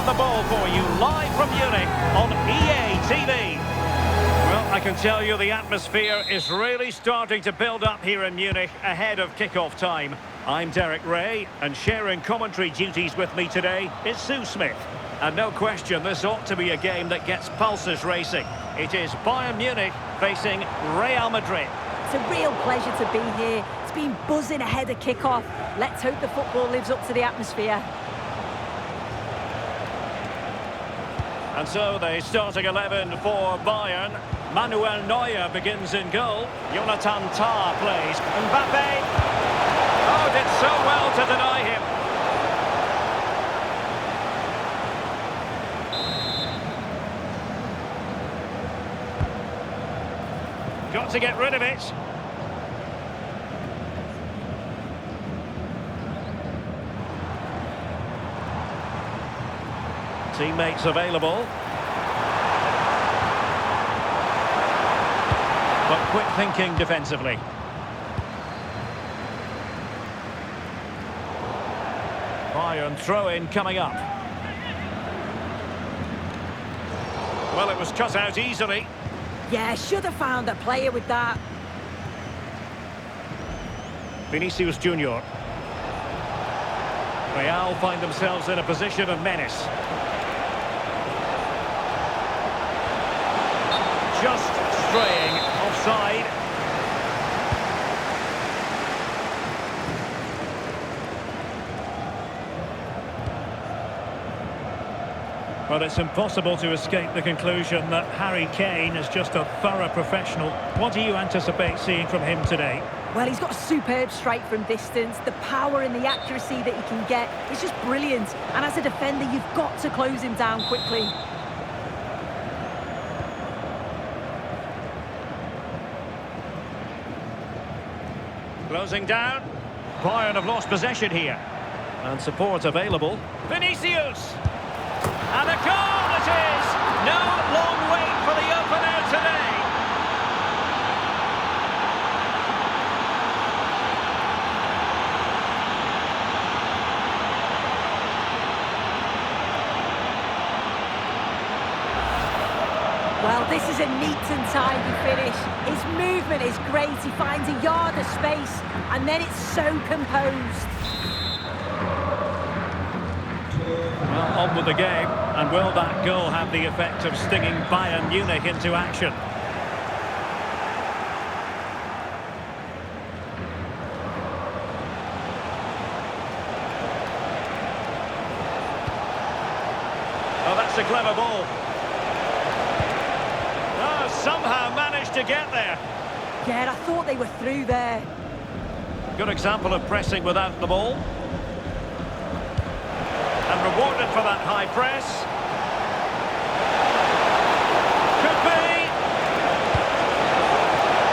the ball for you, live from Munich on EA TV. Well, I can tell you the atmosphere is really starting to build up here in Munich ahead of kick-off time. I'm Derek Ray, and sharing commentary duties with me today is Sue Smith. And no question, this ought to be a game that gets pulses racing. It is Bayern Munich facing Real Madrid. It's a real pleasure to be here. It's been buzzing ahead of kick-off. Let's hope the football lives up to the atmosphere. And so the starting 11 for Bayern. Manuel Neuer begins in goal. Jonathan Tah plays. Mbappe. Oh, did so well to deny him. Got to get rid of it. Teammates available. But quick thinking defensively. Bayern throw-in coming up. Well, it was cut out easily. Yeah, should have found a player with that. Vinicius Junior. Real find themselves in a position of menace. Just straying offside. Well, it's impossible to escape the conclusion that Harry Kane is just a thorough professional. What do you anticipate seeing from him today? Well, he's got a superb strike from distance. The power and the accuracy that he can get is just brilliant. And as a defender, you've got to close him down quickly. Closing down. Bayern have lost possession here. And support available. Vinicius! And a goal it is! No long wait for the opener today. Well, this is a neat and tidy finish. His movement is great. He finds a yard of space, and then it's so composed. Well, on with the game, and will that goal have the effect of stinging Bayern Munich into action? Oh, that's a clever ball. Oh, somehow managed to get there. Yeah, I thought they were through there. Good example of pressing without the ball. And rewarded for that high press. Could be.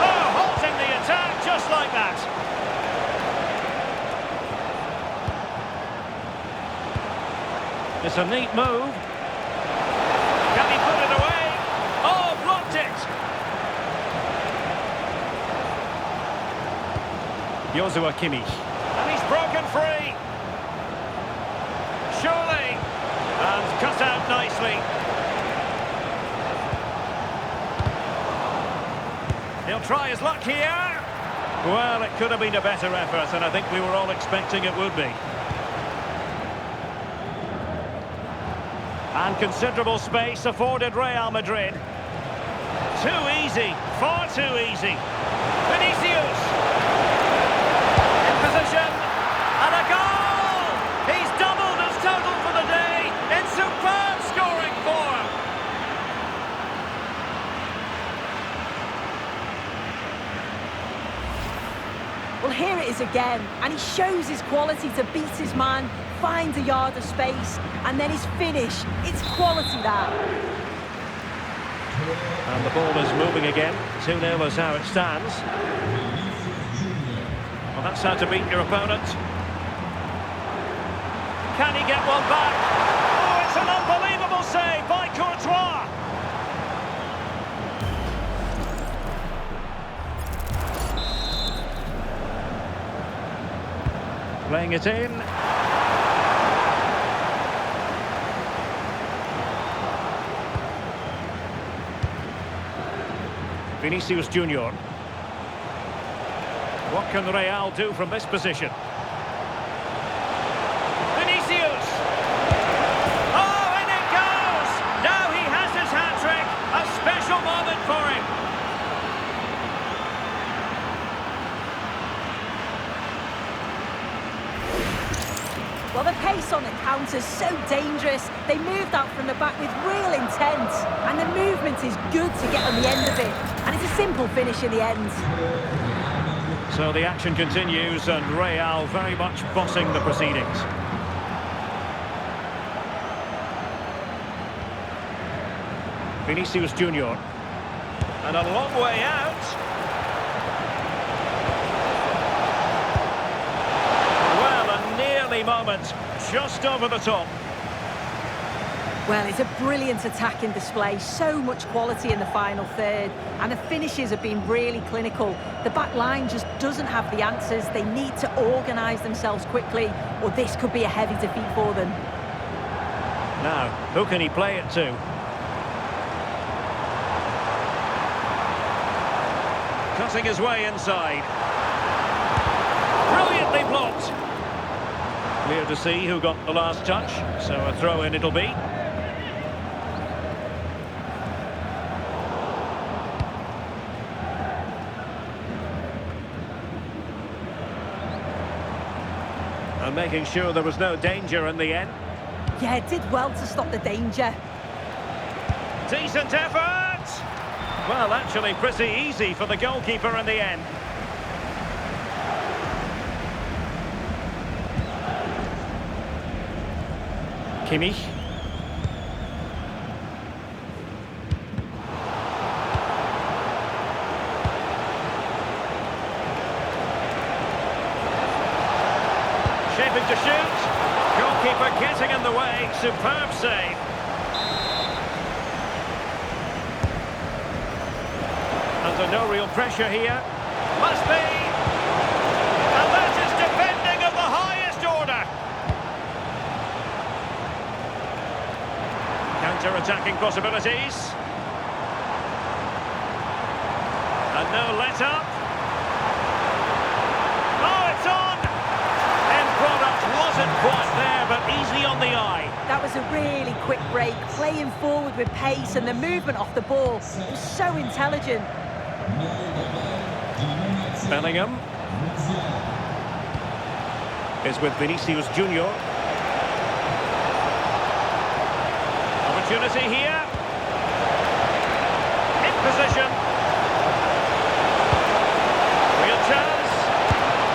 Oh, halting the attack just like that. It's a neat move. Can he put it away? Oh, blocked it. Joshua Kimmich. And he's broken free. Surely, and cut out nicely. He'll try his luck here. Well, it could have been a better effort, and I think we were all expecting it would be. And considerable space afforded Real Madrid. Too easy, far too easy. Vinicius. In position, and a goal! He's doubled his total for the day in superb scoring form. Well, here it is again, and he shows his quality to beat his man, finds a yard of space, and then his finish. It's quality, that. And the ball is moving again. 2-0 is how it stands. Well, that's how to beat your opponent. Can he get one back? Oh, it's an unbelievable save by Courtois. Playing it in. Vinicius Junior. What can Real do from this position? Vinicius! Oh, and it goes! Now he has his hat-trick. A special moment for him. Well, the pace on the counter's so dangerous. They moved out from the back with real intent. And the movement is good to get on the end of it. And it's a simple finish in the end. So the action continues and Real very much bossing the proceedings. Vinicius Junior. And a long way out. Moment, just over the top. Well, it's a brilliant attacking display, so much quality in the final third, and the finishes have been really clinical. The back line just doesn't have the answers. They need to organise themselves quickly, or this could be a heavy defeat for them. Now, who can he play it to? Cutting his way inside. Brilliantly blocked. Clear to see who got the last touch, so a throw-in it'll be. And making sure there was no danger in the end. Yeah, it did well to stop the danger. Decent effort! Well, actually pretty easy for the goalkeeper in the end. Kimmich. Shaping to shoot. Goalkeeper getting in the way. Superb save. Under no real pressure here. Must be. And that is defending of the highest order. Counter-attacking possibilities. And no let-up. Oh, it's on! End product wasn't quite there, but easy on the eye. That was a really quick break, playing forward with pace, and the movement off the ball was so intelligent. Bellingham is with Vinicius Junior. Opportunity here. In position. Real chance.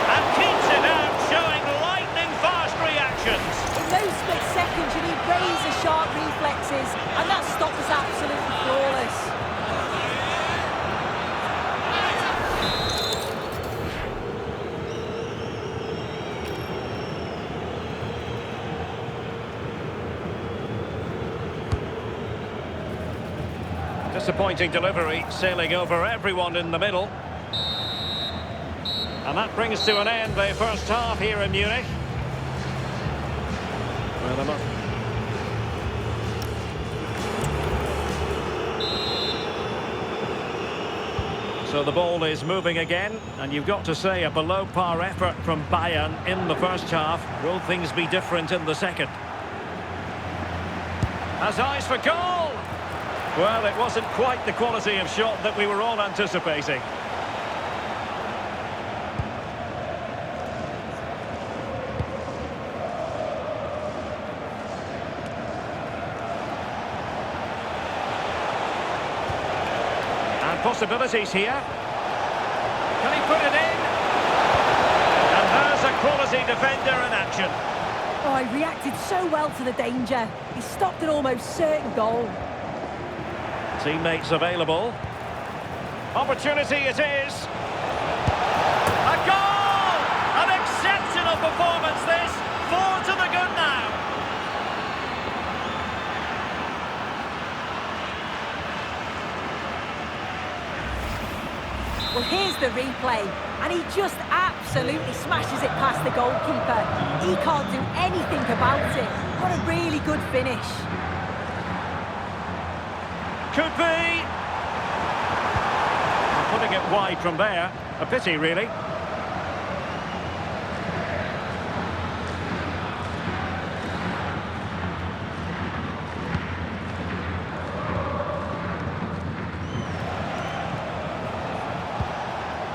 And keeps it out, showing lightning-fast reactions. In those split seconds, you need razor-sharp reflexes, and that stop was absolutely flawless. Disappointing delivery, sailing over everyone in the middle. And that brings to an end the first half here in Munich. Well, so the ball is moving again, and you've got to say a below-par effort from Bayern in the first half. Will things be different in the second? Has eyes for goal! Well, it wasn't quite the quality of shot that we were all anticipating. And possibilities here. Can he put it in? And there's a quality defender in action. Oh, he reacted so well to the danger. He stopped an almost certain goal. Teammates available. Opportunity it is. A goal! An exceptional performance this. 4 to the good now. Well, here's the replay, and he just absolutely smashes it past the goalkeeper. He can't do anything about it. What a really good finish. Could be. putting it wide from there. A pity, really.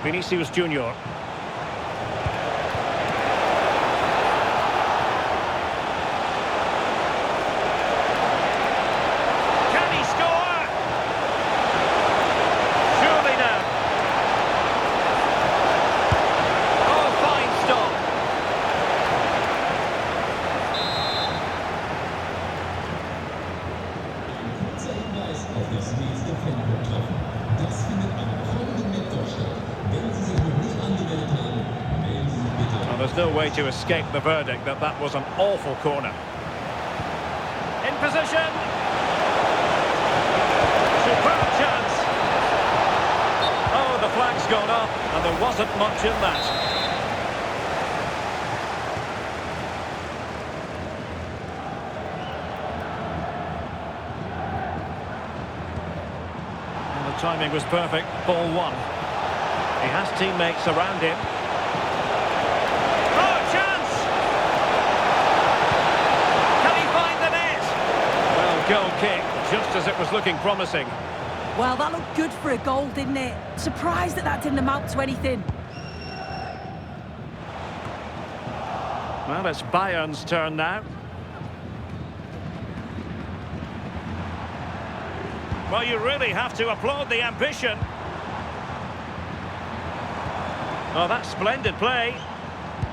Vinicius Junior. Can he score? Surely now. Oh, fine stop. Kurzer Hinweis auf das nächste Fanprojekt. Das findet am kommenden Mittwoch statt. Wenn Sie sich noch nicht angemeldet haben, melden Sie sich bitte. Well, there's no way to escape the verdict that that was an awful corner. In position. Superb chance. Oh, the flag's gone up, and there wasn't much in that. And the timing was perfect. Ball one. He has teammates around him. Oh, chance! Can he find the net? Well, goal kick, just as it was looking promising. Well, that looked good for a goal, didn't it? Surprised that didn't amount to anything. Well, it's Bayern's turn now. Well, you really have to applaud the ambition. Oh, that's splendid play.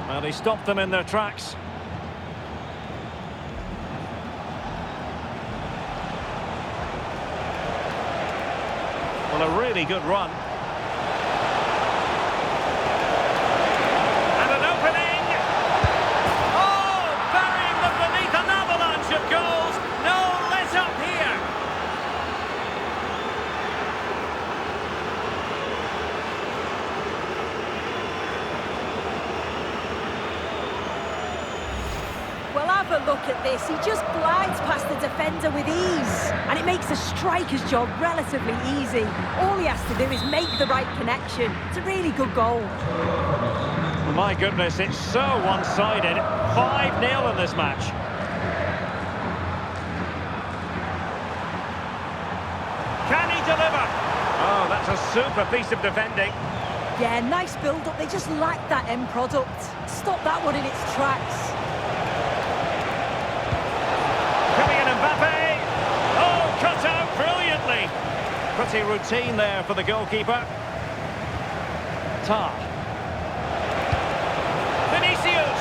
Well, he stopped them in their tracks. Well, a really good run. And an opening! Oh, burying them beneath an avalanche of goals. No let up here. Well, have a look at this. He just glides past the defender with ease. And it makes the striker's job relatively easy. All he has to do is make the right connection. It's a really good goal. My goodness, it's so one-sided. 5-0 in this match. Can he deliver? Oh, that's a super piece of defending. Yeah, nice build-up. They just lack that end product. Stop that one in its tracks. Coming in Mbappe. Oh, cut out brilliantly. Pretty routine there for the goalkeeper. Tar. Vinicius.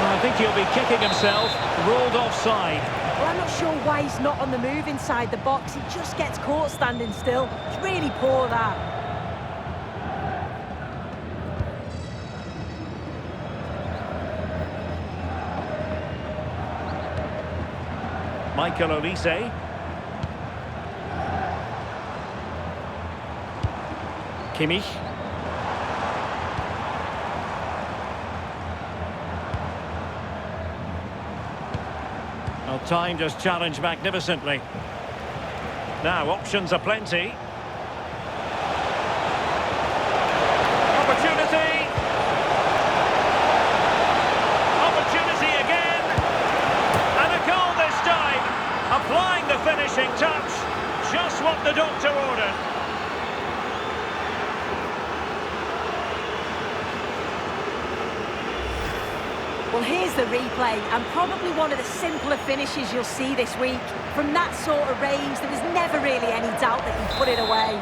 I think he'll be kicking himself. Ruled offside. Well, I'm not sure why he's not on the move inside the box. He just gets caught standing still. It's really poor, that. Michael Olise. Kimmich. Well, timed his challenge magnificently. Now, options are plenty. Opportunity! Opportunity again! And a goal this time! Applying the finishing touch. Just what the doctor ordered. Well, here's the replay, and probably one of the simpler finishes you'll see this week. From that sort of range, there was never really any doubt that he put it away.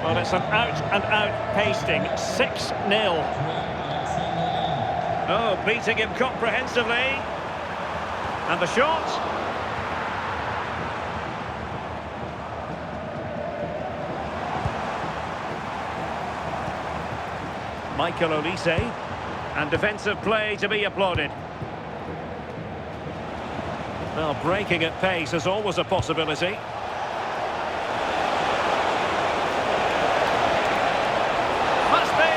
Well, it's an out-and-out pasting. 6-0. Oh, beating him comprehensively. And the shot. Michael Olise. And defensive play to be applauded. Well, breaking at pace is always a possibility. Must be!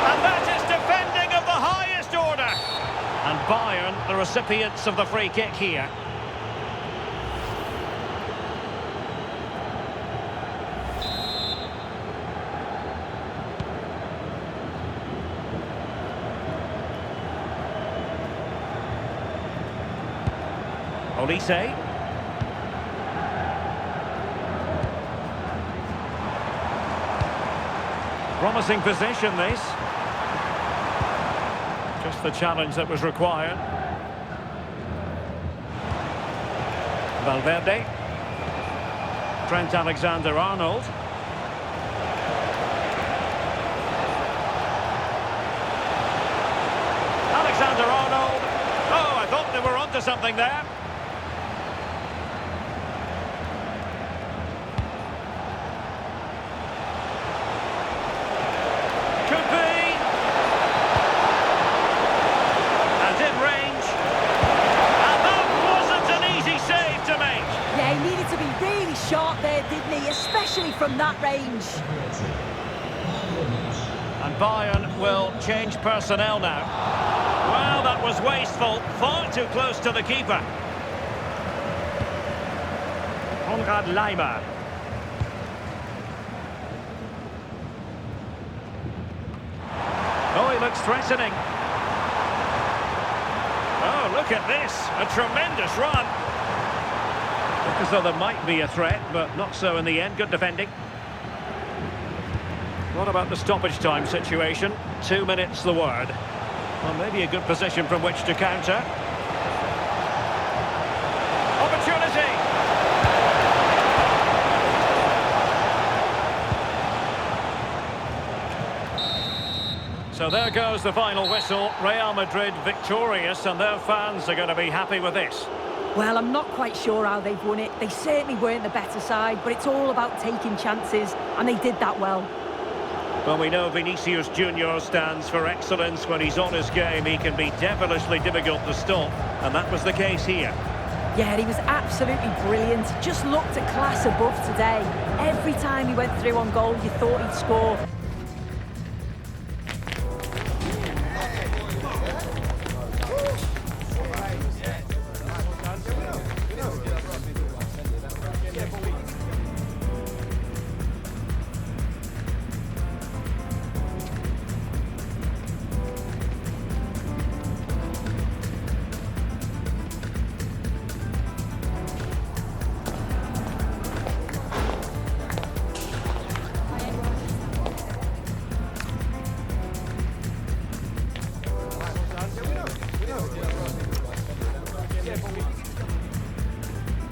And that is defending of the highest order. And Bayern, the recipients of the free kick here. Olise. Promising position, this. Just the challenge that was required. Valverde. Trent Alexander-Arnold. Alexander-Arnold. Oh, I thought they were onto something there. Could be. And in range. And that wasn't an easy save to make. Yeah, he needed to be really sharp there, didn't he? Especially from that range. And Bayern will change personnel now. Well, that was wasteful. Far too close to the keeper. Konrad Leimer. Oh, he looks threatening. Oh, look at this. A tremendous run. Look as though there might be a threat, but not so in the end. Good defending. What about the stoppage time situation? 2 minutes the word. Well, maybe a good position from which to counter. Opportunity! So there goes the final whistle. Real Madrid victorious, and their fans are going to be happy with this. Well, I'm not quite sure how they've won it. They certainly weren't the better side, but it's all about taking chances, and they did that well. Well, we know Vinicius Junior stands for excellence. When he's on his game, he can be devilishly difficult to stop, and that was the case here. Yeah, he was absolutely brilliant. Just looked a class above today. Every time he went through on goal, you thought he'd score.